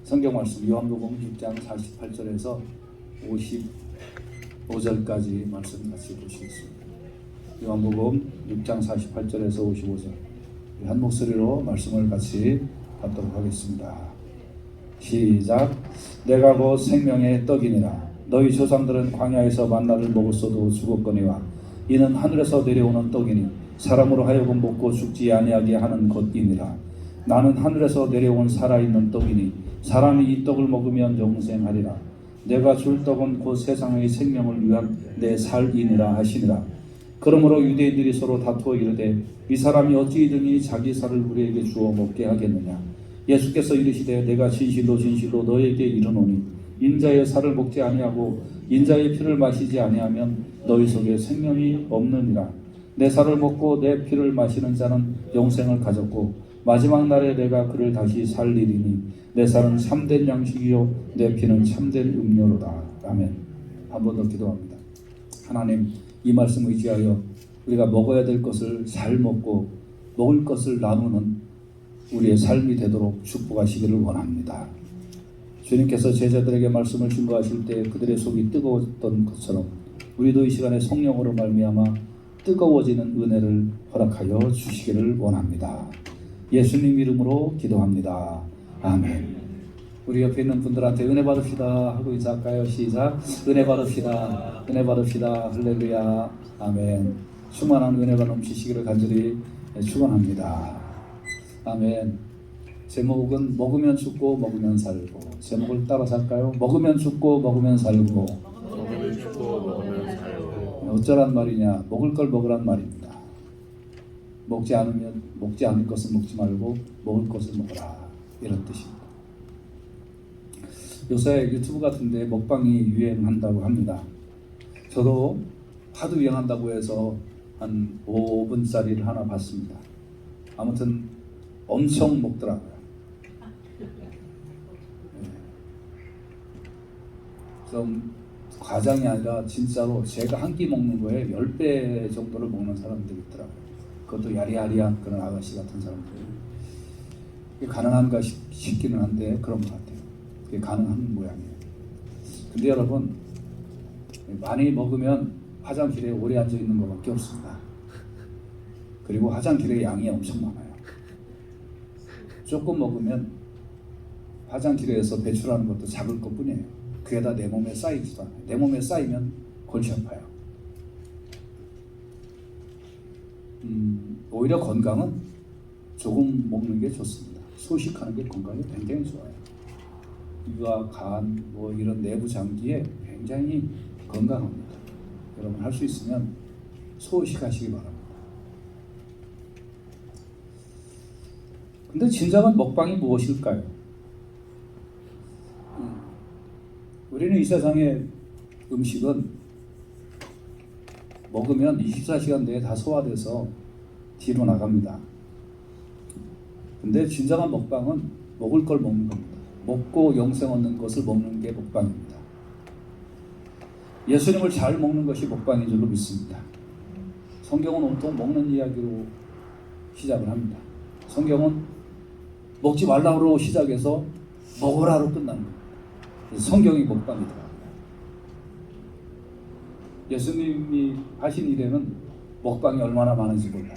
성경 말씀 요한복음 6장 48절에서 55절까지 말씀 같이 보시겠습니다. 요한복음 6장 48절에서 55절 한 목소리로 말씀을 같이 받도록 하겠습니다. 시작. 내가 곧 생명의 떡이니라. 너희 조상들은 광야에서 만나를 먹었어도 죽었거니와 이는 하늘에서 내려오는 떡이니 사람으로 하여금 먹고 죽지 아니하게 하는 것이니라. 나는 하늘에서 내려온 살아있는 떡이니 사람이 이 떡을 먹으면 영생하리라. 내가 줄 떡은 곧 세상의 생명을 위한 내 살이니라 하시니라. 그러므로 유대인들이 서로 다투어 이르되 이 사람이 어찌 등이 자기 살을 우리에게 주어 먹게 하겠느냐. 예수께서 이르시되 내가 진실로 진실로 너에게 이르노니 인자의 살을 먹지 아니하고 인자의 피를 마시지 아니하면 너희 속에 생명이 없느니라. 내 살을 먹고 내 피를 마시는 자는 영생을 가졌고 마지막 날에 내가 그를 다시 살리리니 내 살은 참된 양식이요 내 피는 참된 음료로다. 아멘. 한 번 더 기도합니다. 하나님, 이 말씀 의지하여 우리가 먹어야 될 것을 잘 먹고 먹을 것을 나누는 우리의 삶이 되도록 축복하시기를 원합니다. 주님께서 제자들에게 말씀을 증거하실 때 그들의 속이 뜨거웠던 것처럼 우리도 이 시간에 성령으로 말미암아 뜨거워지는 은혜를 허락하여 주시기를 원합니다. 예수님 이름으로 기도합니다. 아멘. 우리 옆에 있는 분들한테 은혜 받읍시다 하고 인사할까요? 시작. 은혜 받읍시다. 은혜 받읍시다. 할렐루야. 아멘. 충만한 은혜가 넘치시기를 간절히 축원합니다. 아멘. 제목은 먹으면 죽고 먹으면 살고. 제목을 따라서 할까요? 먹으면 죽고 먹으면 살고. 먹으면 죽고 먹으면 살고. 어쩌란 말이냐? 먹을 걸 먹으란 말입니다. 먹지 않을 것은 먹지 말고 먹을 것을 먹어라, 이런 뜻입니다. 요새 유튜브 같은데 먹방이 유행한다고 합니다. 저도 하도 유행한다고 해서 한 5분짜리를 하나 봤습니다. 아무튼 엄청 먹더라고요. 좀 과장이 아니라 진짜로 제가 한 끼 먹는 거에 10배 정도를 먹는 사람들이 있더라고요. 그것도 야리야리한 그런 아가씨 같은 사람들. 그게 가능한가 싶기는 한데 그런 것 같아요. 그게 가능한 모양이에요. 근데 여러분, 많이 먹으면 화장실에 오래 앉아 있는 것밖에 없습니다. 그리고 화장실에 양이 엄청 많아요. 조금 먹으면 화장실에서 배출하는 것도 작을 것뿐이에요. 그게다 내 몸에 쌓이지도 않아요. 내 몸에 쌓이면 골치 아파요. 오히려 건강은 조금 먹는 게 좋습니다. 소식하는 게 건강에 굉장히 좋아요. 이와 간, 이런 내부 장기에 굉장히 건강합니다. 여러분 할 수 있으면 소식하시기 바랍니다. 근데 진정한 먹방이 무엇일까요? 우리는 이 세상의 음식은 먹으면 24시간 내에 다 소화돼서 뒤로 나갑니다. 근데 진정한 먹방은 먹을 걸 먹는 겁니다. 먹고 영생 얻는 것을 먹는 게 먹방입니다. 예수님을 잘 먹는 것이 먹방인 줄로 믿습니다. 성경은 온통 먹는 이야기로 시작을 합니다. 성경은 먹지 말라고 시작해서 먹으라로 끝납니다. 성경이 먹방이더라고요. 예수님이 하신 일에는 먹방이 얼마나 많은지 몰라요.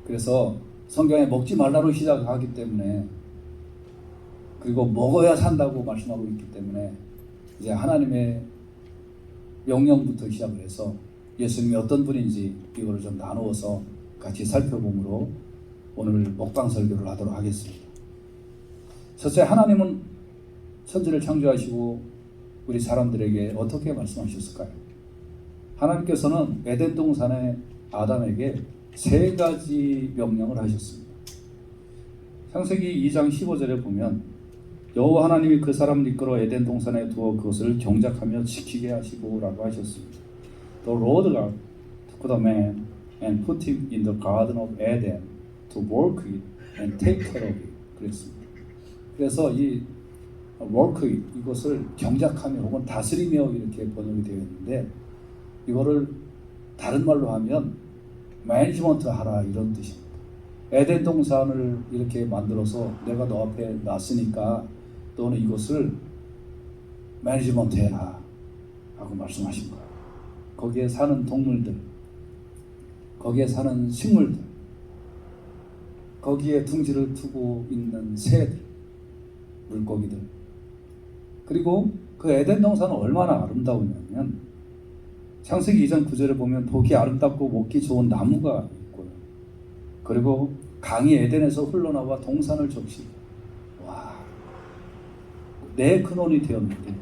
그래서 성경에 먹지 말라로 시작하기 때문에, 그리고 먹어야 산다고 말씀하고 있기 때문에 이제 하나님의 명령부터 시작을 해서 예수님이 어떤 분인지 이거를 좀 나누어서 같이 살펴보므로 오늘 먹방 설교를 하도록 하겠습니다. 첫째, 하나님은 천지를 창조하시고 우리 사람들에게 어떻게 말씀하셨을까요? 하나님께서는 에덴 동산에 아담에게 3가지 명령을 하셨습니다. 창세기 2장 15절에 보면 여호와 하나님이 그 사람을 이끌어 에덴 동산에 두어 그것을 경작하며 지키게 하시고 라고 하셨습니다. The Lord God took the man and put him in the garden of Eden to work it and take care of it. 그랬습니다. 그래서 이 work it, 이것을 경작하며 혹은 다스리며 이렇게 번역이 되어 있는데, 이거를 다른 말로 하면 매니지먼트 하라, 이런 뜻입니다. 에덴 동산을 이렇게 만들어서 내가 너 앞에 놨으니까 너는 이것을 매니지먼트 해라 하고 말씀하신 거예요. 거기에 사는 동물들, 거기에 사는 식물들, 거기에 둥지를 트고 있는 새들, 물고기들, 그리고 그 에덴 동산은 얼마나 아름다우냐면 창세기 2장 9절에 보면 보기 아름답고 먹기 좋은 나무가 있고요. 그리고 강이 에덴에서 흘러나와 동산을 적시고, 와, 네 근원이 되었는데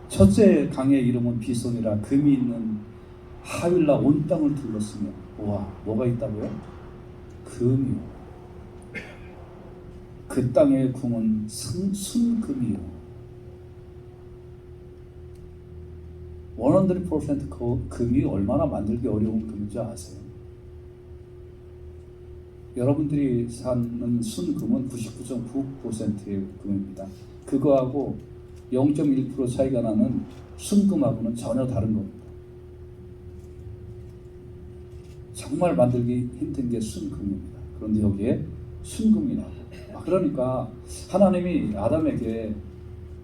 첫째 강의 이름은 비손이라 금이 있는 하윌라 온 땅을 둘렀으며, 와, 뭐가 있다고요? 금이요. 그 땅의 궁은 순금이요. 100% 금이 얼마나 만들기 어려운 금인지 아세요? 여러분들이 사는 순금은 99.9%의 금입니다. 그거하고 0.1% 차이가 나는 순금하고는 전혀 다른 겁니다. 정말 만들기 힘든 게 순금입니다. 그런데 여기에 순금이라고. 그러니까 하나님이 아담에게,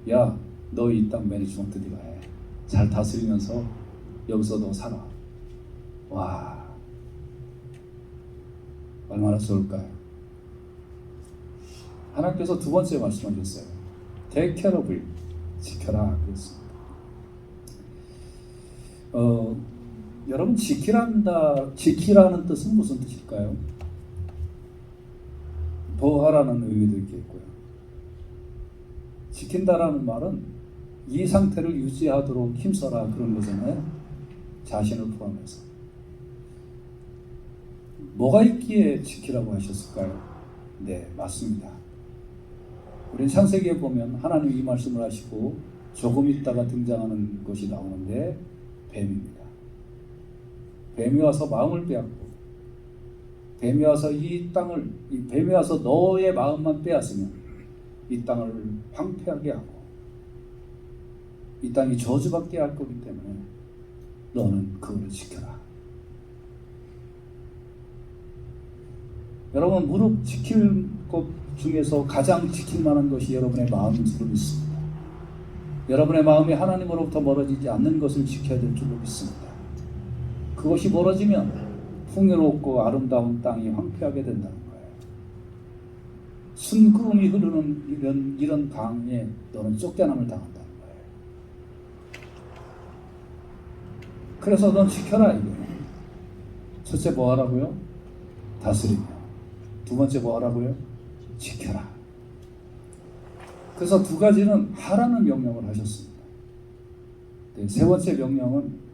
야, 너 이 땅 매니지먼트 네가 해. 잘 다스리면서 여기서 너 살아. 와, 얼마나 좋을까요? 하나님께서 두 번째 말씀하셨어요. Take care of it. 지켜라 그랬습니다. 여러분, 지키라는 뜻은 무슨 뜻일까요? 보호하라는 의미도 있겠고요. 지킨다라는 말은 이 상태를 유지하도록 힘써라 그런 거잖아요. 자신을 포함해서. 뭐가 있기에 지키라고 하셨을까요? 네, 맞습니다. 우린 창세기에 보면 하나님이 이 말씀을 하시고 조금 있다가 등장하는 것이 나오는데 뱀입니다. 뱀이 와서 마음을 빼앗고, 뱀이 와서 뱀이 와서 너의 마음만 빼앗으면 이 땅을 황폐하게 하고 이 땅이 저주받게 할 거기 때문에 너는 그거를 지켜라. 여러분, 무릎 지킬 것 중에서 가장 지킬 만한 것이 여러분의 마음인 줄로 믿습니다. 여러분의 마음이 하나님으로부터 멀어지지 않는 것을 지켜야 될 줄로 믿습니다. 그것이 멀어지면 풍요롭고 아름다운 땅이 황폐하게 된다는 거예요. 순금이 흐르는 이런 강에 너는 쫓겨남을 당한다는 거예요. 그래서 넌 지켜라 이거예요. 첫째 뭐 하라고요? 다스리며. 두 번째 뭐 하라고요? 지켜라. 그래서 두 가지는 하라는 명령을 하셨습니다. 네, 세 번째 명령은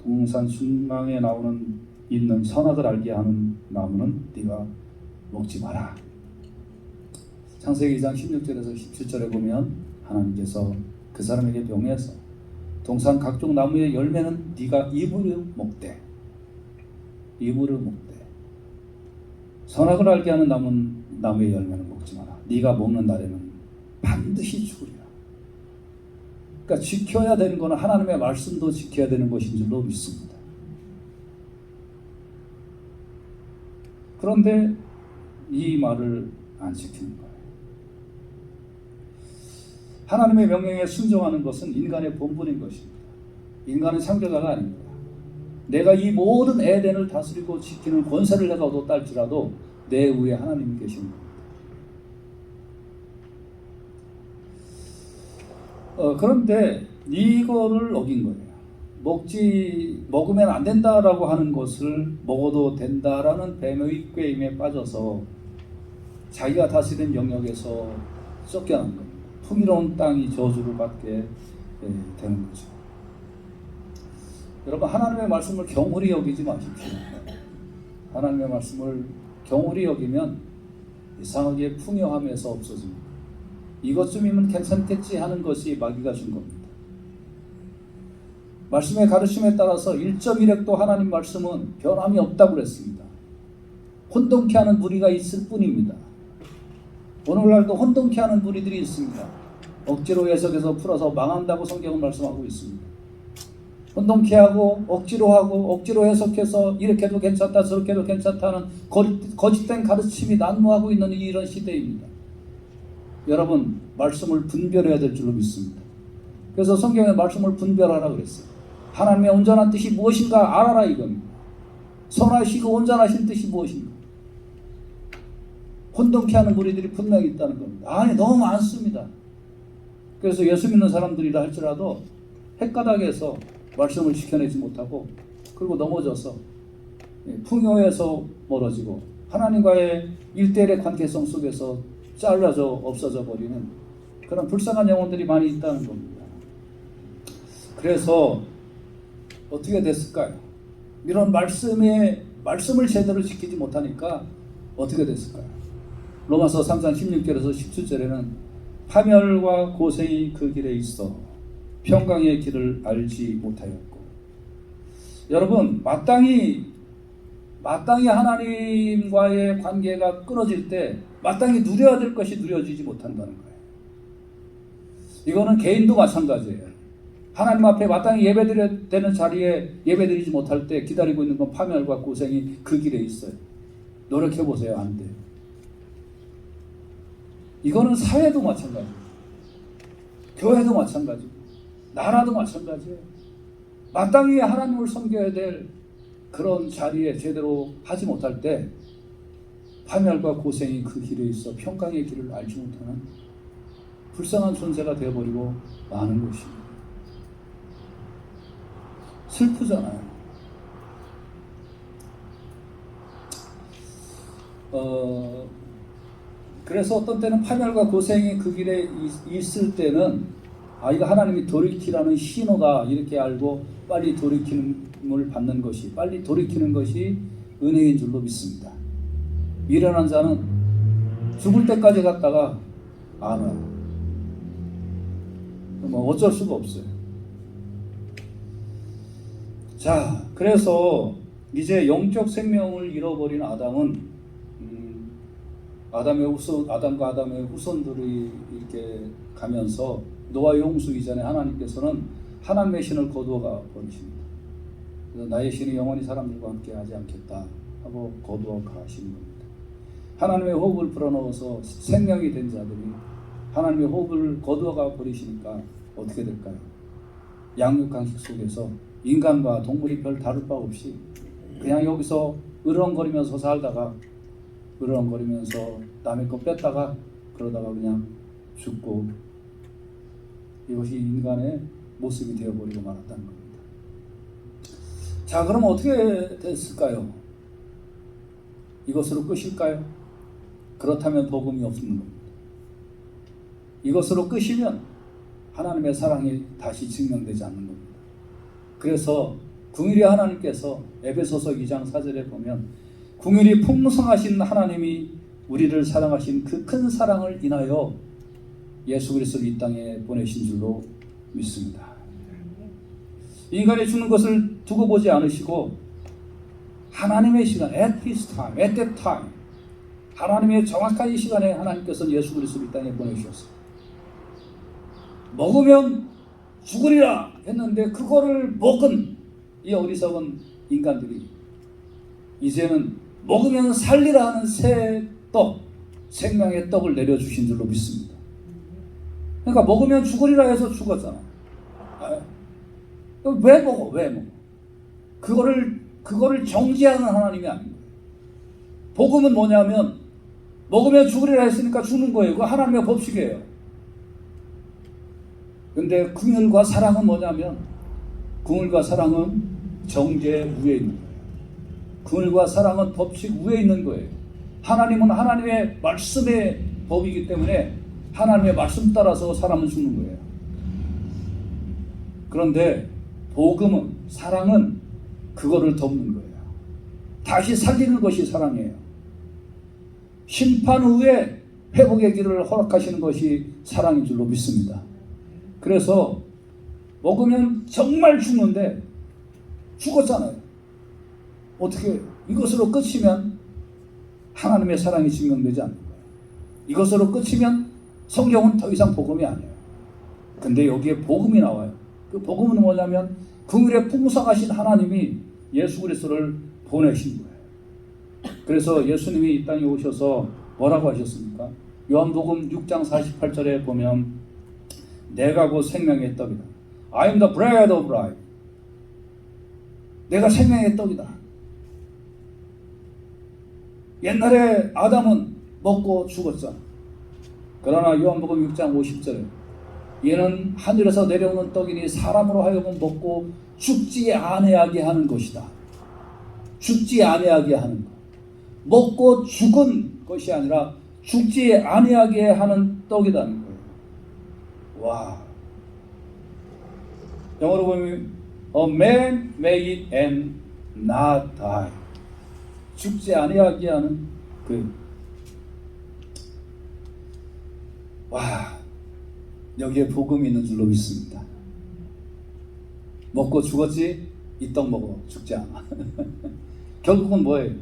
동산 중앙에 있는 선악을 알게 하는 나무는 네가 먹지 마라. 창세기 2장 16절에서 17절에 보면 하나님께서 그 사람에게 명해서 동산 각종 나무의 열매는 네가 입으로 먹되, 입으로 먹되, 선악을 알게 하는 나무의 열매는 먹지 마라. 네가 먹는 날에는 반드시 죽으리라. 그러니까 지켜야 되는 것은 하나님의 말씀도 지켜야 되는 것인 줄로 믿습니다. 그런데 이 말을 안 지키는 거예요. 하나님의 명령에 순종하는 것은 인간의 본분인 것입니다. 인간은 창조자가 아닙니다. 내가 이 모든 에덴을 다스리고 지키는 권세를 내가 얻었다 할지라도 내 위에 하나님이 계신 겁니다. 그런데 이거를 어긴 거예요. 먹으면 안 된다라고 하는 것을 먹어도 된다라는 뱀의 꾀임에 빠져서 자기가 다스리는 영역에서 쫓겨난 겁니다. 풍요로운 땅이 저주를 받게 되는 거죠. 여러분, 하나님의 말씀을 경홀히 여기지 마십시오. 하나님의 말씀을 경홀히 여기면 이상하게 풍요함에서 없어집니다. 이것쯤이면 괜찮겠지 하는 것이 마귀가 준 겁니다. 말씀의 가르침에 따라서 1.1획도 하나님 말씀은 변함이 없다고 그랬습니다. 혼돈케 하는 무리가 있을 뿐입니다. 오늘날도 혼돈케 하는 무리들이 있습니다. 억지로 해석해서 풀어서 망한다고 성경은 말씀하고 있습니다. 혼동케 하고 억지로 하고 억지로 해석해서 이렇게도 괜찮다 저렇게도 괜찮다는 거짓된 가르침이 난무하고 있는 이런 시대입니다. 여러분, 말씀을 분별해야 될 줄로 믿습니다. 그래서 성경에 말씀을 분별하라 그랬어요. 하나님의 온전한 뜻이 무엇인가 알아라 이겁니다. 선하시고 온전하신 뜻이 무엇인가. 혼동케 하는 무리들이 분명히 있다는 겁니다. 아니, 너무 많습니다. 그래서 예수 믿는 사람들이라 할지라도 헷가닥에서 말씀을 지켜내지 못하고 그리고 넘어져서 풍요에서 멀어지고 하나님과의 일대일의 관계성 속에서 잘라져 없어져 버리는 그런 불쌍한 영혼들이 많이 있다는 겁니다. 그래서 어떻게 됐을까요? 이런 말씀을 제대로 지키지 못하니까 어떻게 됐을까요? 로마서 3장 16절에서 17절에는 파멸과 고생이 그 길에 있어 평강의 길을 알지 못하였고. 여러분, 마땅히 하나님과의 관계가 끊어질 때 마땅히 누려야 될 것이 누려지지 못한다는 거예요. 이거는 개인도 마찬가지예요. 하나님 앞에 마땅히 예배드려야 되는 자리에 예배드리지 못할 때 기다리고 있는 건 파멸과 고생이 그 길에 있어요. 노력해보세요. 안 돼요. 이거는 사회도 마찬가지예요. 교회도 마찬가지고 나라도 마찬가지예요. 마땅히 하나님을 섬겨야 될 그런 자리에 제대로 하지 못할 때 파멸과 고생이 그 길에 있어 평강의 길을 알지 못하는 불쌍한 존재가 되어버리고 마는 것입니다. 슬프잖아요. 그래서 어떤 때는 파멸과 고생이 그 길에 있을 때는 이거 하나님이 돌이키라는 신호다 이렇게 알고 빨리 돌이킴을 받는 것이, 빨리 돌이키는 것이 은혜인 줄로 믿습니다. 미련한 자는 죽을 때까지 갔다가 안 와요. 뭐 어쩔 수가 없어요. 자, 그래서 이제 영적 생명을 잃어버린 아담은 아담과 아담의 후손들이 이렇게 가면서 노아의 홍수 이전에 하나님께서는 하나님의 신을 거두어가 버리십니다. 그래서 나의 신이 영원히 사람들과 함께 하지 않겠다 하고 거두어 가시는 겁니다. 하나님의 호흡을 불어넣어서 생명이 된 자들이 하나님의 호흡을 거두어가 버리시니까 어떻게 될까요? 양육강식 속에서 인간과 동물이 별 다를 바 없이 그냥 여기서 으르렁거리면서 살다가 으르렁거리면서 남의 거 뺐다가 그러다가 그냥 죽고, 이것이 인간의 모습이 되어버리고 말았다는 겁니다. 자, 그럼 어떻게 됐을까요? 이것으로 끝일까요? 그렇다면 복음이 없는 겁니다. 이것으로 끝이면 하나님의 사랑이 다시 증명되지 않는 겁니다. 그래서 궁일이 하나님께서 에베소서 2장 4절에 보면 궁일이 풍성하신 하나님이 우리를 사랑하신 그 큰 사랑을 인하여 예수 그리스도를 이 땅에 보내신 줄로 믿습니다. 인간이 죽는 것을 두고 보지 않으시고 하나님의 시간, at his time, at that time, 하나님의 정확한 이 시간에 하나님께서는 예수 그리스도를 이 땅에 보내주셨어요. 먹으면 죽으리라 했는데 그거를 먹은 이 어리석은 인간들이 이제는 먹으면 살리라 하는 새 떡, 생명의 떡을 내려주신 줄로 믿습니다. 그러니까 먹으면 죽으리라 해서 죽었잖아. 왜 먹어? 그거를 정지하는 하나님이 아닙니다. 복음은 뭐냐면 먹으면 죽으리라 했으니까 죽는 거예요. 그거 하나님의 법칙이에요. 근데 긍휼과 사랑은 뭐냐면 긍휼과 사랑은 정죄 위에 있는 거예요. 긍휼과 사랑은 법칙 위에 있는 거예요. 하나님은 하나님의 말씀의 법이기 때문에 하나님의 말씀 따라서 사람은 죽는 거예요. 그런데 복음은, 사랑은 그거를 덮는 거예요. 다시 살리는 것이 사랑이에요. 심판 후에 회복의 길을 허락하시는 것이 사랑인 줄로 믿습니다. 그래서 먹으면 정말 죽는데 죽었잖아요. 어떻게 이것으로 끝이면 하나님의 사랑이 증명되지 않는 거예요. 이것으로 끝이면 성경은 더 이상 복음이 아니에요. 근데 여기에 복음이 나와요. 그 복음은 뭐냐면 긍휼에 풍성하신 하나님이 예수 그리스도를 보내신 거예요. 그래서 예수님이 이 땅에 오셔서 뭐라고 하셨습니까? 요한복음 6장 48절에 보면 내가 곧 생명의 떡이다. I am the bread of life. 내가 생명의 떡이다. 옛날에 아담은 먹고 죽었잖아. 그러나 요한복음 6장 50절에 얘는 하늘에서 내려오는 떡이니 사람으로 하여금 먹고 죽지 아니하게 하는 것이다. 죽지 아니하게 하는 것. 먹고 죽은 것이 아니라 죽지 아니하게 하는 떡이라는 거예요. 와. 영어로 보면 A man may eat and not die. 죽지 아니하게 하는 와, 여기에 복음이 있는 줄로 믿습니다. 먹고 죽었지? 이 떡 먹어 죽지 않아. 결국은 뭐예요?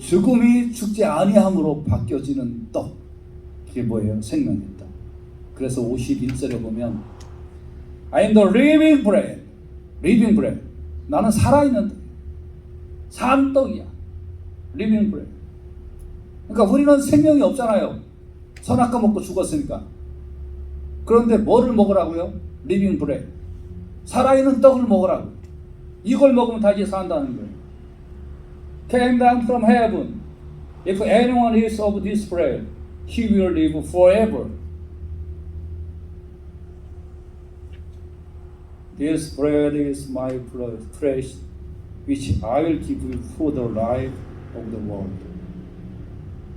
죽음이 죽지 아니함으로 바뀌어지는 떡. 그게 뭐예요? 생명의 떡. 그래서 51절에 보면 I am the living bread. living bread. 나는 살아있는 떡. 산 떡이야. living bread. 그러니까 우리는 생명이 없잖아요. 선악과 먹고 죽었으니까. 그런데 뭐를 먹으라고요? living bread. 살아있는 떡을 먹으라고. 이걸 먹으면 다시 산다는 거예요. Came down from heaven. If anyone eats of this bread, he will live forever. This bread is my flesh, which I will give you for the life of the world.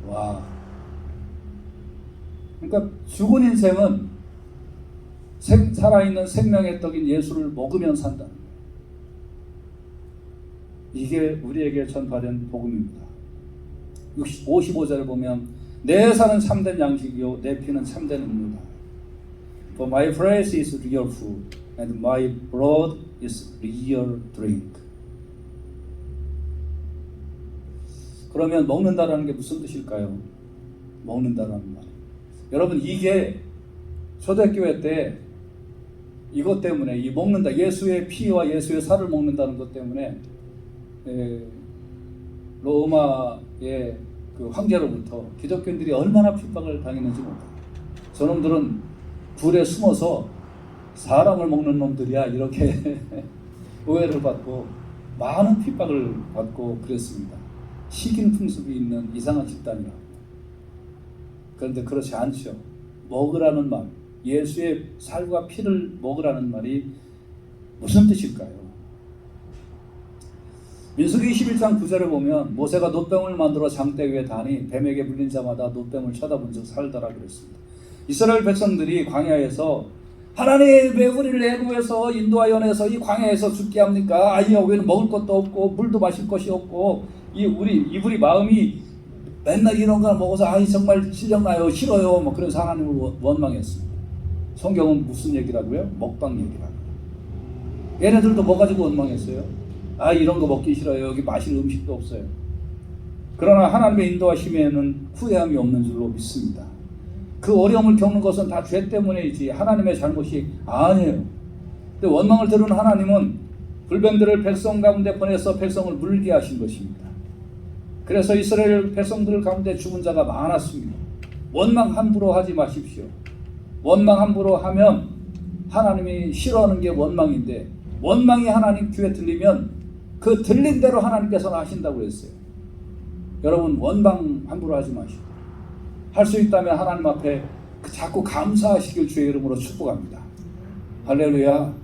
와. 그러니까 죽은 인생은 살아있는 생명의 떡인 예수를 먹으면 산다. 이게 우리에게 전파된 복음입니다. 55절에 보면 내 살은 참된 양식이요 내 피는 참된 음료다. For my flesh is real food and my blood is real drink. 그러면 먹는다라는 게 무슨 뜻일까요? 먹는다라는 말. 여러분 이게 초대교회 때 이것 때문에 이 먹는다 예수의 피와 예수의 살을 먹는다는 것 때문에 로마의 그 황제로부터 기독교인들이 얼마나 핍박을 당했는지 몰라요. 저놈들은 굴에 숨어서 사람을 먹는 놈들이야 이렇게 오해를 받고 많은 핍박을 받고 그랬습니다. 식인 풍습이 있는 이상한 집단이라고. 그런데 그렇지 않죠. 먹으라는 말, 예수의 살과 피를 먹으라는 말이 무슨 뜻일까요? 민수기 21장 9절에 보면 모세가 놋뱀을 만들어 장대 위에 다니 뱀에게 물린 자마다 놋뱀을 쳐다본 적 살더라 그랬습니다. 이스라엘 백성들이 광야에서 하나님 왜 우리를 애굽에서 인도하여 내서 이 광야에서 죽게 합니까? 아니 여기는 먹을 것도 없고 물도 마실 것이 없고 우리 마음이 맨날 이런 거 먹어서 아이 정말 실력나요 싫어요 뭐 그래서 하나님을 원망했습니다. 성경은 무슨 얘기라고요? 먹방 얘기라고요. 얘네들도 뭐 가지고 원망했어요? 아 이런 거 먹기 싫어요. 여기 마실 음식도 없어요. 그러나 하나님의 인도하심에는 후회함이 없는 줄로 믿습니다. 그 어려움을 겪는 것은 다 죄 때문이지 하나님의 잘못이 아니에요. 근데 원망을 들은 하나님은 불뱀들을 백성 가운데 보내서 백성을 물게 하신 것입니다. 그래서 이스라엘 백성들 가운데 죽은 자가 많았습니다. 원망 함부로 하지 마십시오. 원망 함부로 하면 하나님이 싫어하는 게 원망인데 원망이 하나님 귀에 들리면 그 들린 대로 하나님께서는 하신다고 했어요. 여러분 원망 함부로 하지 마시고 할 수 있다면 하나님 앞에 자꾸 감사하시길 주의 이름으로 축복합니다. 할렐루야.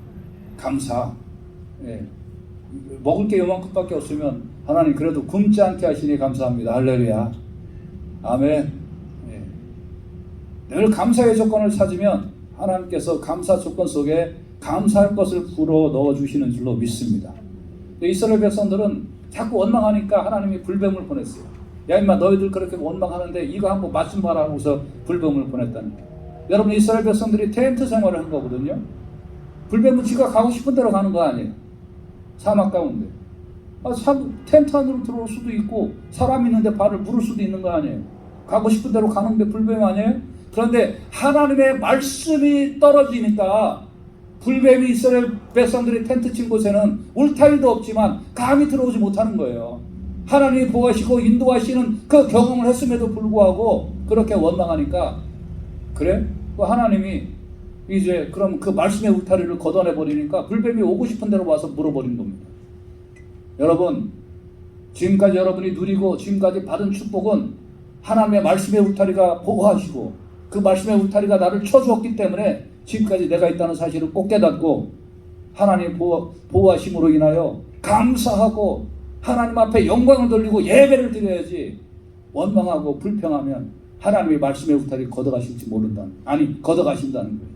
감사. 예. 먹을 게 요만큼밖에 없으면 하나님 그래도 굶지 않게 하시니 감사합니다. 할렐루야. 아멘. 예. 늘 감사의 조건을 찾으면 하나님께서 감사 조건 속에 감사할 것을 불어 넣어주시는 줄로 믿습니다. 이스라엘 백성들은 자꾸 원망하니까 하나님이 불뱀을 보냈어요. 야 임마 너희들 그렇게 원망하는데 이거 한번 맛 좀 봐라 하고서 불뱀을 보냈다는 거예요. 여러분 이스라엘 백성들이 텐트 생활을 한 거거든요. 불뱀은 지가 가고 싶은 대로 가는 거 아니에요. 사막 가운데. 텐트 안으로 들어올 수도 있고 사람 있는데 발을 물을 수도 있는 거 아니에요. 가고 싶은 대로 가는데 불뱀 아니에요? 그런데 하나님의 말씀이 떨어지니까 불뱀이 이스라엘 백성들이 텐트 친 곳에는 울타리도 없지만 감히 들어오지 못하는 거예요. 하나님이 보호하시고 인도하시는 그 경험을 했음에도 불구하고 그렇게 원망하니까, 그래? 그 하나님이 이제 그럼 그 말씀의 울타리를 걷어내 버리니까 불뱀이 오고 싶은 대로 와서 물어버린 겁니다. 여러분, 지금까지 여러분이 누리고 지금까지 받은 축복은 하나님의 말씀의 울타리가 보호하시고 그 말씀의 울타리가 나를 쳐주었기 때문에 지금까지 내가 있다는 사실을 꼭 깨닫고 하나님 보호하심으로 인하여 감사하고 하나님 앞에 영광을 돌리고 예배를 드려야지, 원망하고 불평하면 하나님의 말씀의 울타리 걷어가실지 걷어가신다는 거예요.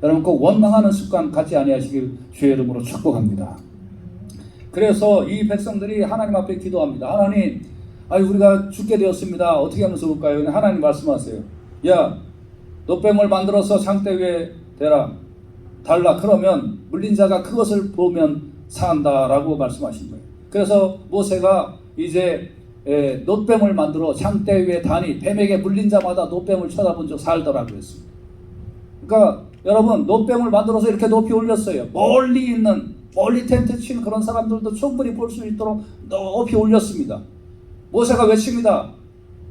여러분, 꼭 원망하는 습관 갖지 아니하시길 주의 이름으로 축복합니다. 그래서 이 백성들이 하나님 앞에 기도합니다. 하나님, 우리가 죽게 되었습니다. 어떻게 하면 좋을까요? 하나님 말씀하세요. 야, 노뱀을 만들어서 장대 위에 달라. 그러면 물린 자가 그것을 보면 산다라고 말씀하신 거예요. 그래서 모세가 이제 노뱀을 만들어 장대 위에 다니 뱀에게 물린 자마다 노뱀을 쳐다본 적 살더라고 했습니다. 그러니까 여러분, 노뱀을 만들어서 이렇게 높이 올렸어요. 멀리 텐트 치는 그런 사람들도 충분히 볼 수 있도록 높이 올렸습니다. 모세가 외칩니다.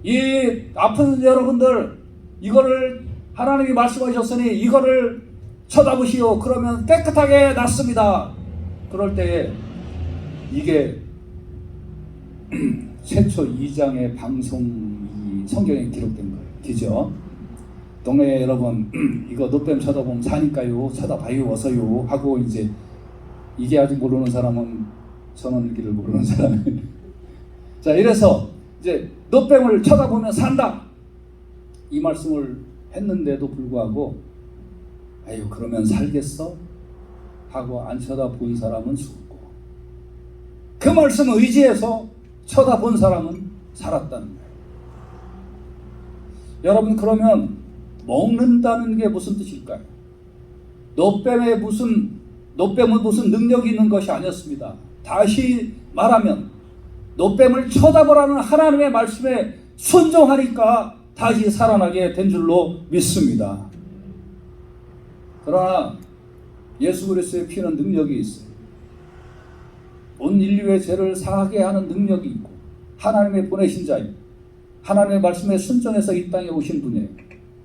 이 아픈 여러분들, 이거를 하나님이 말씀하셨으니 이거를 쳐다보시오. 그러면 깨끗하게 낫습니다. 그럴 때에 이게 최초 2장의 방송이 성경에 기록된 거예요. 그죠? 동네 여러분, 이거 노뱀 쳐다보면 사니까요. 쳐다봐요. 어서요. 하고 이제 이게 아직 모르는 사람은 전원일기를 모르는 사람이에요. 자, 이래서 이제 노뱀을 쳐다보면 산다, 이 말씀을 했는데도 불구하고 그러면 살겠어? 하고 안 쳐다본 사람은 죽었고, 그 말씀을 의지해서 쳐다본 사람은 살았다는 거예요. 여러분, 그러면 먹는다는 게 무슨 뜻일까요? 노뱀은 무슨 능력이 있는 것이 아니었습니다. 다시 말하면 노뱀을 쳐다보라는 하나님의 말씀에 순종하니까 다시 살아나게 된 줄로 믿습니다. 그러나 예수 그리스도의 피는 능력이 있어요. 온 인류의 죄를 사하게 하는 능력이 있고 하나님의 보내신 자예요. 하나님의 말씀에 순종해서 이 땅에 오신 분이에요.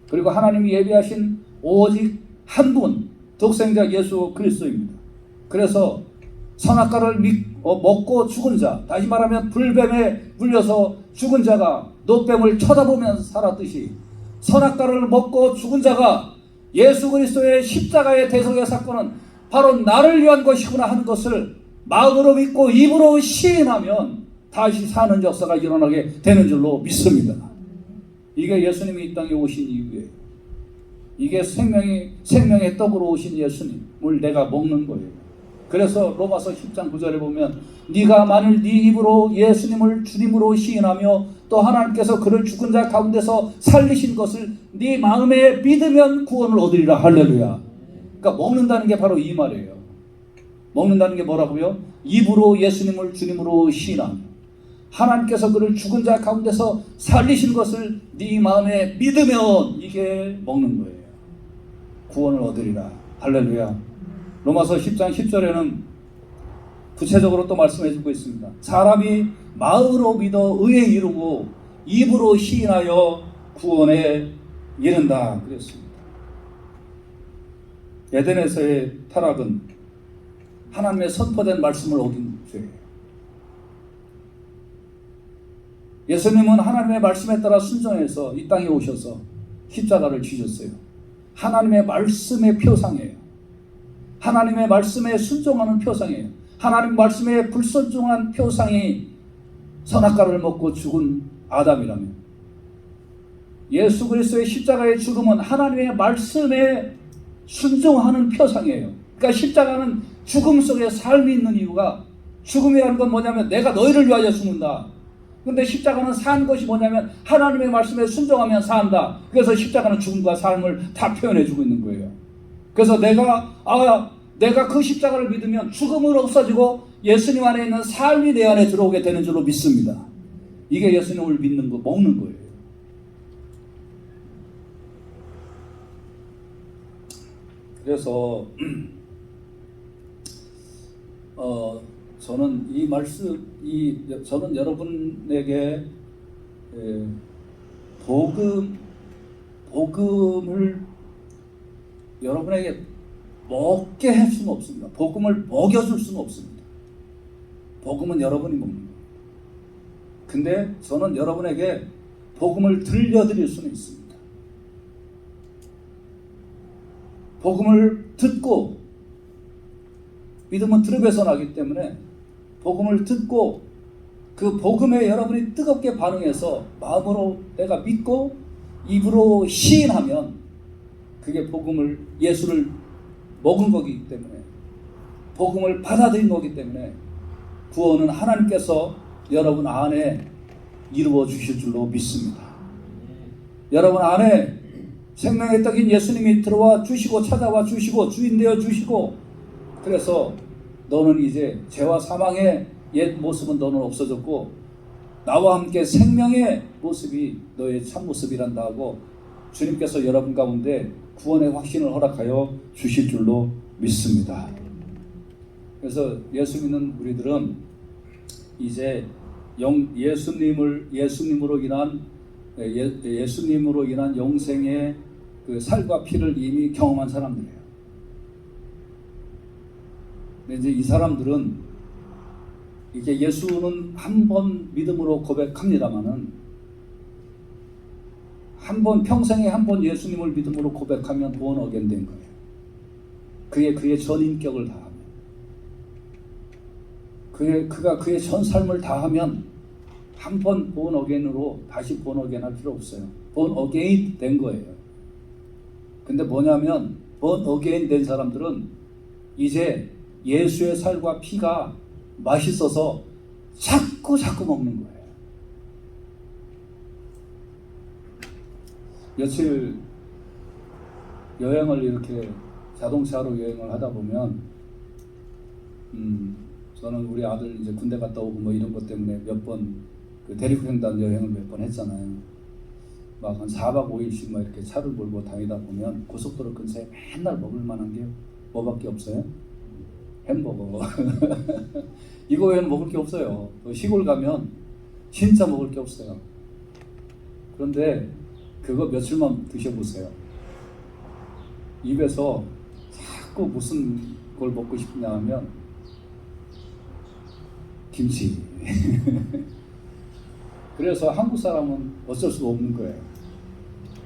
그리고 하나님이 예비하신 오직 한 분, 독생자 예수 그리스도입니다. 그래서 선악과를 먹고 죽은 자, 다시 말하면 불뱀에 물려서 죽은 자가 노뱀을 쳐다보면 살았듯이, 선악과를 먹고 죽은 자가 예수 그리스도의 십자가의 대속의 사건은 바로 나를 위한 것이구나 하는 것을 마음으로 믿고 입으로 시인하면 다시 사는 역사가 일어나게 되는 줄로 믿습니다. 이게 예수님이 이 땅에 오신 이유예요. 이게 생명의 떡으로 오신 예수님을 내가 먹는 거예요. 그래서 로마서 10장 9절에 보면 네가 만일 네 입으로 예수님을 주님으로 시인하며 또 하나님께서 그를 죽은 자 가운데서 살리신 것을 네 마음에 믿으면 구원을 얻으리라. 할렐루야. 그러니까 먹는다는 게 바로 이 말이에요. 먹는다는 게 뭐라고요? 입으로 예수님을 주님으로 시인하며 하나님께서 그를 죽은 자 가운데서 살리신 것을 네 마음에 믿으면 이게 먹는 거예요. 구원을 얻으리라. 할렐루야. 로마서 10장 10절에는 구체적으로 또 말씀해 주고 있습니다. 사람이 마음으로 믿어 의에 이르고 입으로 시인하여 구원에 이른다 그랬습니다. 에덴에서의 타락은 하나님의 선포된 말씀을 어긴 죄예요. 예수님은 하나님의 말씀에 따라 순종해서 이 땅에 오셔서 십자가를 지셨어요. 하나님의 말씀의 표상이에요. 하나님의 말씀에 순종하는 표상이에요. 하나님 말씀에 불순종한 표상이 선악과를 먹고 죽은 아담이라면, 예수 그리스도의 십자가의 죽음은 하나님의 말씀에 순종하는 표상이에요. 그러니까 십자가는 죽음 속에 삶이 있는 이유가, 죽음이라는 건 뭐냐면 내가 너희를 위하여 죽는다. 근데 십자가는 산 것이 뭐냐면 하나님의 말씀에 순종하면 산다. 그래서 십자가는 죽음과 삶을 다 표현해 주고 있는 거예요. 그래서 내가 그 십자가를 믿으면 죽음은 없어지고 예수님 안에 있는 삶이 내 안에 들어오게 되는 줄로 믿습니다. 이게 예수님을 믿는 거, 먹는 거예요. 그래서 저는 이 말씀, 저는 여러분에게 복음을 여러분에게 먹게 할 수는 없습니다. 복음을 먹여줄 수는 없습니다. 복음은 여러분이 먹는 거예요. 근데 저는 여러분에게 복음을 들려드릴 수는 있습니다. 복음을 듣고, 믿음은 들음에서 나기 때문에 복음을 듣고 그 복음에 여러분이 뜨겁게 반응해서 마음으로 내가 믿고 입으로 시인하면 그게 복음을, 예수를 먹은 거기 때문에, 복음을 받아들인 거기 때문에 구원은 하나님께서 여러분 안에 이루어 주실 줄로 믿습니다. 여러분 안에 생명의 떡인 예수님이 들어와 주시고 찾아와 주시고 주인 되어 주시고, 그래서 너는 이제 죄와 사망의 옛 모습은 너는 없어졌고 나와 함께 생명의 모습이 너의 참 모습이란다 하고 주님께서 여러분 가운데 구원의 확신을 허락하여 주실 줄로 믿습니다. 그래서 예수 믿는 우리들은 이제 예수님으로 인한 영생의 그 살과 피를 이미 경험한 사람들이에요. 근데 이제 이 사람들은 이게 예수는 한 번 믿음으로 고백합니다마는 평생에 한 번 예수님을 믿음으로 고백하면 born again 된 거예요. 그의 전 인격을 다하면, 그가 그의 전 삶을 다하면 한 번 born again으로 다시 born again 할 필요 없어요. born again 된 거예요. 근데 뭐냐면 born again 된 사람들은 이제 예수의 살과 피가 맛있어서 자꾸 먹는 거예요. 며칠 여행을 이렇게 자동차로 여행을 하다 보면 저는 우리 아들 이제 군대 갔다 오고 뭐 이런 것 때문에 몇 번 그 대륙횡단 여행을 몇 번 했잖아요. 막 한 4박 5일씩 막 이렇게 차를 몰고 다니다 보면 고속도로 근처에 맨날 먹을 만한 게 뭐밖에 없어요? 햄버거. 이거 외에는 먹을 게 없어요. 시골 가면 진짜 먹을 게 없어요. 그런데 그거 며칠만 드셔보세요. 입에서 자꾸 무슨 걸 먹고 싶냐 하면 김치. 그래서 한국 사람은 어쩔 수가 없는 거예요.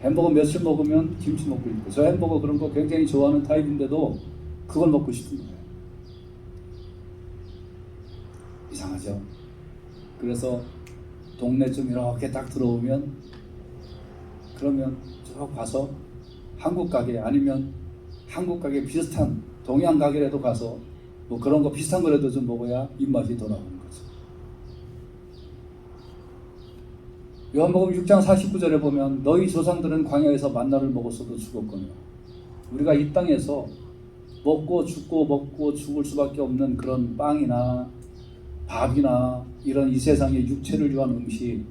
햄버거 며칠 먹으면 김치 먹고 있고, 저 햄버거 그런 거 굉장히 좋아하는 타입인데도 그걸 먹고 싶은 거예요. 이상하죠? 그래서 동네 좀 이렇게 딱 들어오면, 그러면 쭉 가서 한국 가게, 아니면 한국 가게 비슷한 동양 가게라도 가서 뭐 그런 거 비슷한 거라도 좀 먹어야 입맛이 돌아오는 거죠. 요한복음 6장 49절에 보면 너희 조상들은 광야에서 만나를 먹었어도 죽었거니와, 우리가 이 땅에서 먹고 죽을 수밖에 없는 그런 빵이나 밥이나 이런 이 세상의 육체를 위한 음식,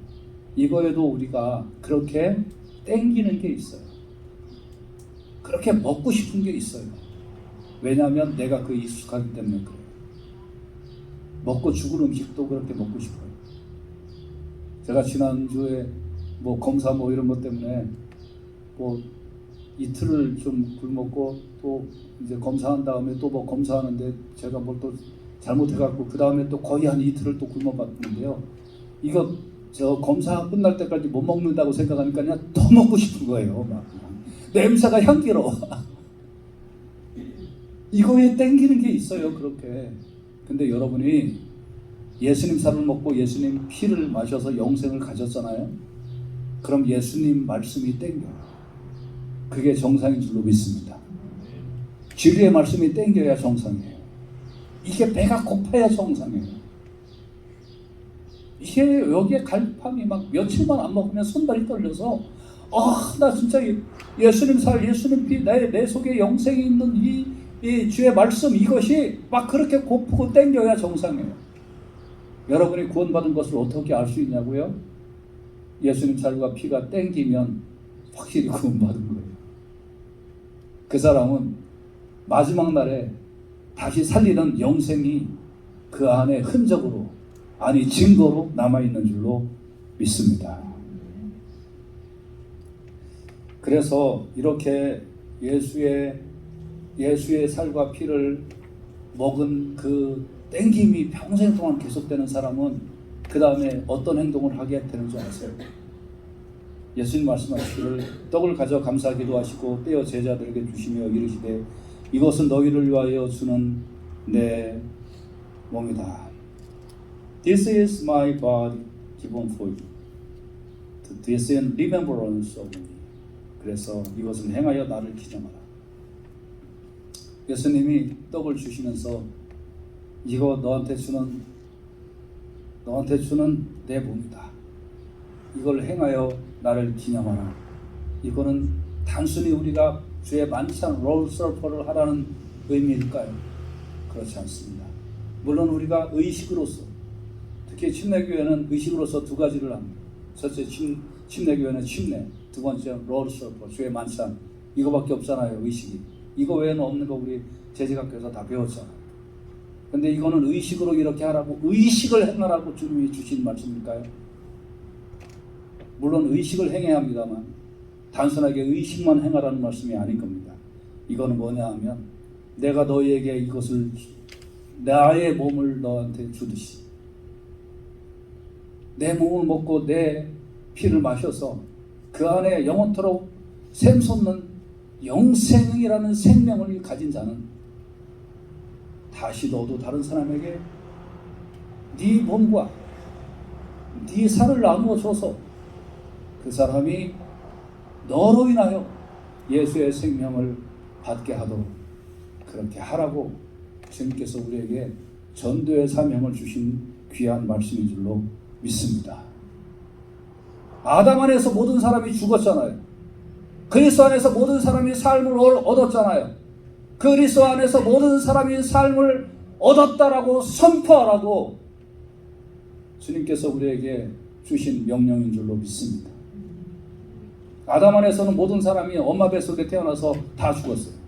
이거에도 우리가 그렇게 땡기는 게 있어요. 그렇게 먹고 싶은 게 있어요. 왜냐하면 내가 그 익숙하기 때문에 그래요. 먹고 죽을 음식도 그렇게 먹고 싶어요. 제가 지난주에 뭐 검사 뭐 이런 것 때문에 뭐 이틀을 좀 굶었고, 또 이제 검사한 다음에 또 뭐 검사하는데 제가 뭘 또 잘못해갖고 그 다음에 또 거의 한 이틀을 또 굶어봤는데요. 이거 저 검사 끝날 때까지 못 먹는다고 생각하니까 그냥 더 먹고 싶은 거예요. 막 냄새가 향기로워. 이거에 땡기는 게 있어요. 그렇게. 근데 여러분이 예수님 살을 먹고 예수님 피를 마셔서 영생을 가졌잖아요. 그럼 예수님 말씀이 땡겨요. 그게 정상인 줄로 믿습니다. 진리의 말씀이 땡겨야 정상이에요. 이게 배가 고파야 정상이에요. 이게 여기에 갈팡이 막 며칠만 안 먹으면 손발이 떨려서 나 진짜 예수님 살, 예수님 피, 내 속에 영생이 있는 이 주의 말씀, 이것이 막 그렇게 고프고 땡겨야 정상이에요. 여러분이 구원받은 것을 어떻게 알 수 있냐고요? 예수님 살과 피가 땡기면 확실히 구원받은 거예요. 그 사람은 마지막 날에 다시 살리는 영생이 그 안에 흔적으로, 아니 증거로 남아있는 줄로 믿습니다. 그래서 이렇게 예수의 살과 피를 먹은 그 땡김이 평생 동안 계속되는 사람은 그 다음에 어떤 행동을 하게 되는 줄 아세요? 예수님 말씀하시기를 떡을 가져 감사하기도 하시고 떼어 제자들에게 주시며 이르시되 이것은 너희를 위하여 주는 내 몸이다. This is my body given for you. This in remembrance of me. 그래서 이것을 행하여 나를 기념하라. 예수님이 떡을 주시면서 이거 너한테 주는 내 몸이다. 이걸 행하여 나를 기념하라. 이거는 단순히 우리가 주의 만찬 롤서퍼를 하라는 의미일까요? 그렇지 않습니다. 물론 우리가 의식으로서, 특히 침례교회는 의식으로서 두 가지를 합니다. 첫째 침례교회는 침례, 두 번째 롤서퍼, 주의 만찬. 이거밖에 없잖아요. 의식이. 이거 외에는 없는 거 우리 제지각교에서 다 배웠잖아요. 근데 이거는 의식으로 이렇게 하라고, 의식을 행하라고 주님이 주신 말씀일까요? 물론 의식을 행해야 합니다만 단순하게 의식만 행하라는 말씀이 아닌 겁니다. 이거는 뭐냐 하면 내가 너희에게 이것을, 나의 몸을 너한테 주듯이 내 몸을 먹고 내 피를 마셔서 그 안에 영원토록 샘솟는 영생이라는 생명을 가진 자는 다시 너도 다른 사람에게 네 몸과 네 살을 나누어 줘서 그 사람이 너로 인하여 예수의 생명을 받게 하도록 그렇게 하라고 주님께서 우리에게 전도의 사명을 주신 귀한 말씀인 줄로 믿습니다. 아담 안에서 모든 사람이 죽었잖아요. 그리스도 안에서 모든 사람이 삶을 얻었잖아요. 그리스도 안에서 모든 사람이 삶을 얻었다라고 선포하라고 주님께서 우리에게 주신 명령인 줄로 믿습니다. 아담 안에서는 모든 사람이 엄마 뱃속에 태어나서 다 죽었어요.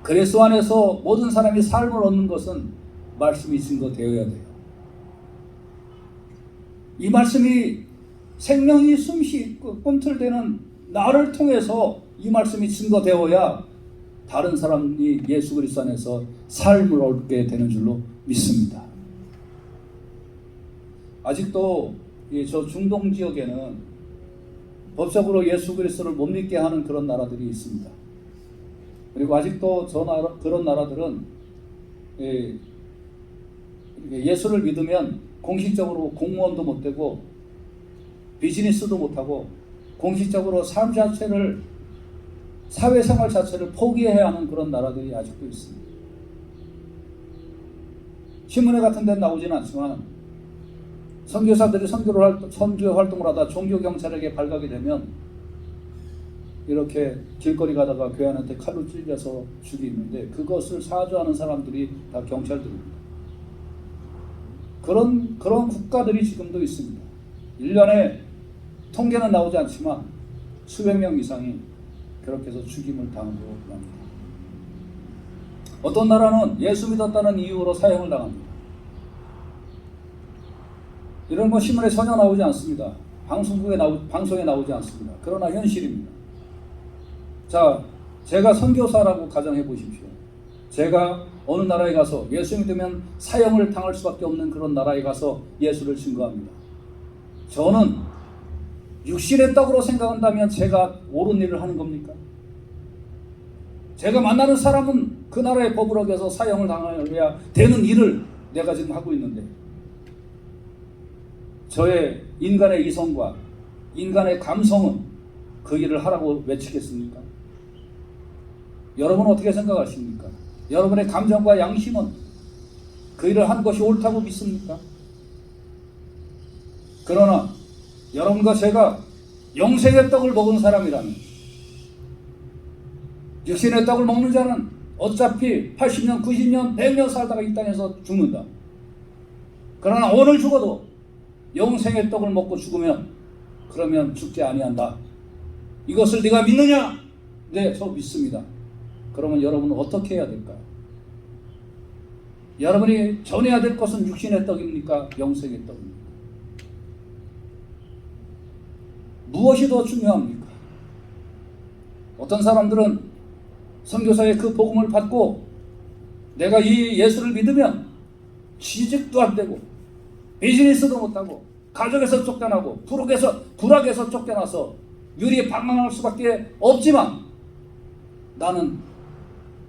그리스도 안에서 모든 사람이 삶을 얻는 것은 말씀이 증거되어야 돼요. 이 말씀이 생명이 숨쉬고 꿈틀대는 나를 통해서 이 말씀이 증거되어야 다른 사람이 예수 그리스도 안에서 삶을 얻게 되는 줄로 믿습니다. 아직도 저 중동 지역에는 법적으로 예수 그리스도를 못 믿게 하는 그런 나라들이 있습니다. 그리고 아직도 그런 나라들은 예수를 믿으면 공식적으로 공무원도 못 되고 비즈니스도 못 하고 공식적으로 삶 자체를, 사회생활 자체를 포기해야 하는 그런 나라들이 아직도 있습니다. 신문에 같은 데는 나오지는 않지만 선교사들이 선교 활동을 하다 종교경찰에게 발각이 되면 이렇게 길거리 가다가 교회한테 칼로 찔려서 죽이는데 그것을 사주하는 사람들이 다 경찰들입니다. 그런 국가들이 지금도 있습니다. 1년에 통계는 나오지 않지만 수백 명 이상이 그렇게 해서 죽임을 당하고 합니다. 어떤 나라는 예수 믿었다는 이유로 사형을 당합니다. 이런 거 신문에 전혀 나오지 않습니다. 방송에 나오지 않습니다. 그러나 현실입니다. 자, 제가 선교사라고 가정해 보십시오. 제가 어느 나라에 가서 예수 믿으면 사형을 당할 수밖에 없는 그런 나라에 가서 예수를 증거합니다. 저는 육신의 떡으로 생각한다면 제가 옳은 일을 하는 겁니까? 제가 만나는 사람은 그 나라의 법을 어겨서 사형을 당해야 되는 일을 내가 지금 하고 있는데 저의 인간의 이성과 인간의 감성은 그 일을 하라고 외치겠습니까? 여러분은 어떻게 생각하십니까? 여러분의 감정과 양심은 그 일을 하는 것이 옳다고 믿습니까? 그러나 여러분과 제가 영생의 떡을 먹은 사람이라면 육신의 떡을 먹는 자는 어차피 80년, 90년, 100년 살다가 이 땅에서 죽는다. 그러나 오늘 죽어도 영생의 떡을 먹고 죽으면 그러면 죽지 아니한다. 이것을 네가 믿느냐? 네, 저 믿습니다. 그러면 여러분은 어떻게 해야 될까요? 여러분이 전해야 될 것은 육신의 떡입니까? 영생의 떡입니까? 무엇이 더 중요합니까? 어떤 사람들은 선교사의 그 복음을 받고 내가 이 예수를 믿으면 취직도 안 되고 비즈니스도 못하고 가족에서 쫓겨나고 불악에서 쫓겨나서 유리에 방황할 수밖에 없지만 나는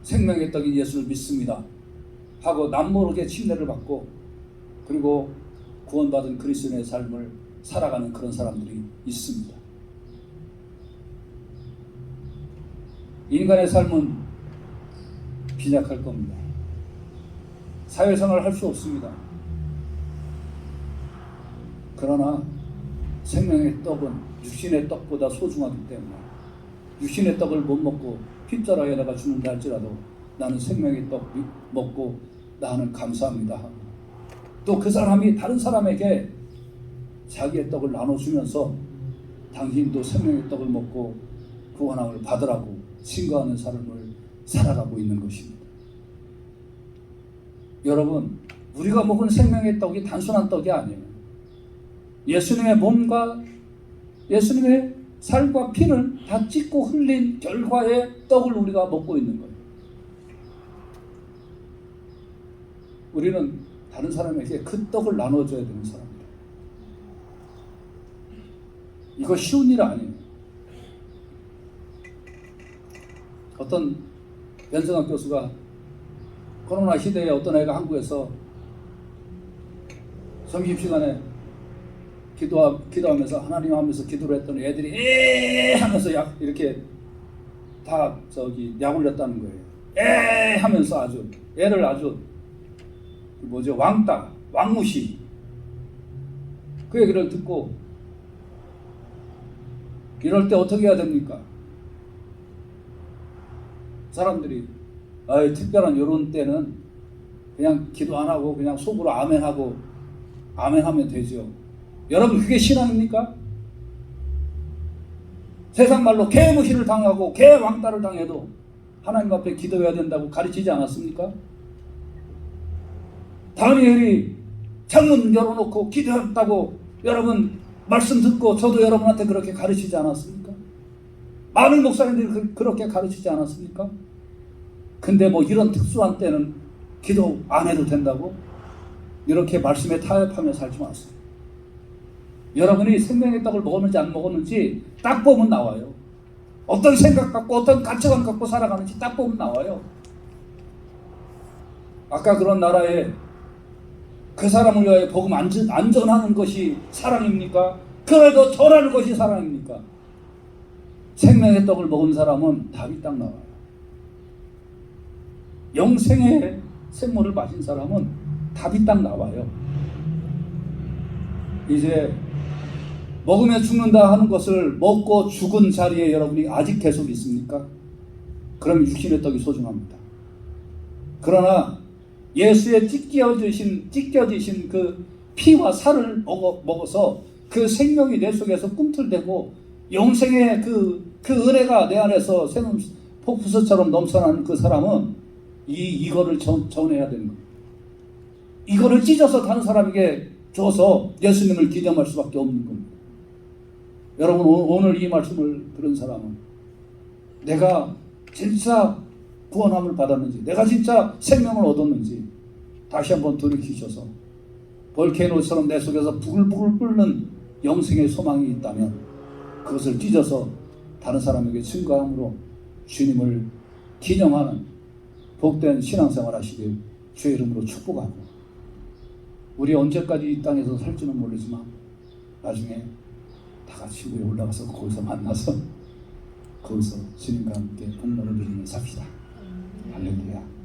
생명의 떡인 예수를 믿습니다 하고 남모르게 침례를 받고 그리고 구원받은 그리스도인의 삶을 살아가는 그런 사람들이 있습니다. 인간의 삶은 빈약할 겁니다. 사회생활을 할 수 없습니다. 그러나 생명의 떡은 육신의 떡보다 소중하기 때문에 육신의 떡을 못 먹고 핏자락에다가 죽는다 할지라도 나는 생명의 떡 먹고 나는 감사합니다. 또 그 사람이 다른 사람에게 자기의 떡을 나눠주면서 당신도 생명의 떡을 먹고 구원함을 받으라고 신고하는 삶을 살아가고 있는 것입니다. 여러분, 우리가 먹은 생명의 떡이 단순한 떡이 아니에요. 예수님의 몸과 예수님의 살과 피를 다 찢고 흘린 결과의 떡을 우리가 먹고 있는 거예요. 우리는 다른 사람에게 그 떡을 나눠줘야 되는 사람입니다. 이거 쉬운 일 아니에요. 어떤 연성학 교수가 코로나 시대에 어떤 애가 한국에서 점심시간에 기도하면서 하나님 하면서 기도를 했더니 애들이 에 하면서 이렇게 다 약 올렸다는 거예요. 에 하면서 애를 아주 왕무시 그 얘기를 듣고 이럴 때 어떻게 해야 됩니까? 사람들이 특별한 이런 때는 그냥 기도 안 하고 그냥 속으로 아멘하고 아멘하면 되죠. 여러분 그게 신앙입니까? 세상 말로 개무시를 당하고 개왕따를 당해도 하나님 앞에 기도해야 된다고 가르치지 않았습니까? 다니엘이 창문 열어놓고 기도했다고 여러분 말씀 듣고 저도 여러분한테 그렇게 가르치지 않았습니까? 많은 목사님들이 그렇게 가르치지 않았습니까? 근데 뭐 이런 특수한 때는 기도 안 해도 된다고? 이렇게 말씀에 타협하며 살지 마세요. 여러분이 생명의 떡을 먹었는지 안 먹었는지 딱 보면 나와요. 어떤 생각 갖고 어떤 가치관 갖고 살아가는지 딱 보면 나와요. 아까 그런 나라에 그 사람을 위하여 복음 안전하는 것이 사랑입니까? 그래도 전하는 것이 사랑입니까? 생명의 떡을 먹은 사람은 답이 딱 나와요. 영생의 생물을 마신 사람은 답이 딱 나와요. 이제 먹으면 죽는다 하는 것을 먹고 죽은 자리에 여러분이 아직 계속 있습니까? 그럼 육신의 떡이 소중합니다. 그러나 예수의 찢겨지신 그 피와 살을 먹어서 그 생명이 내 속에서 꿈틀대고 영생의 그 은혜가 내 안에서 새로운 폭포수처럼 넘쳐나는 그 사람은 이거를 전해야 되는 거예요. 이거를 찢어서 다른 사람에게 줘서 예수님을 기념할 수밖에 없는 겁니다. 여러분 오늘 이 말씀을 들은 사람은 내가 진짜 구원함을 받았는지 내가 진짜 생명을 얻었는지 다시 한번 돌이키셔서 볼케이노처럼 내 속에서 부글부글 끓는 영생의 소망이 있다면 그것을 찢어서 다른 사람에게 증거함으로 주님을 기념하는 복된 신앙생활 하시길 주의 이름으로 축복하고 우리 언제까지 이 땅에서 살지는 모르지만 나중에 다 같이 위에 올라가서 거기서 만나서 거기서 주님과 함께 복로를 누리며 삽시다. 할렐루야.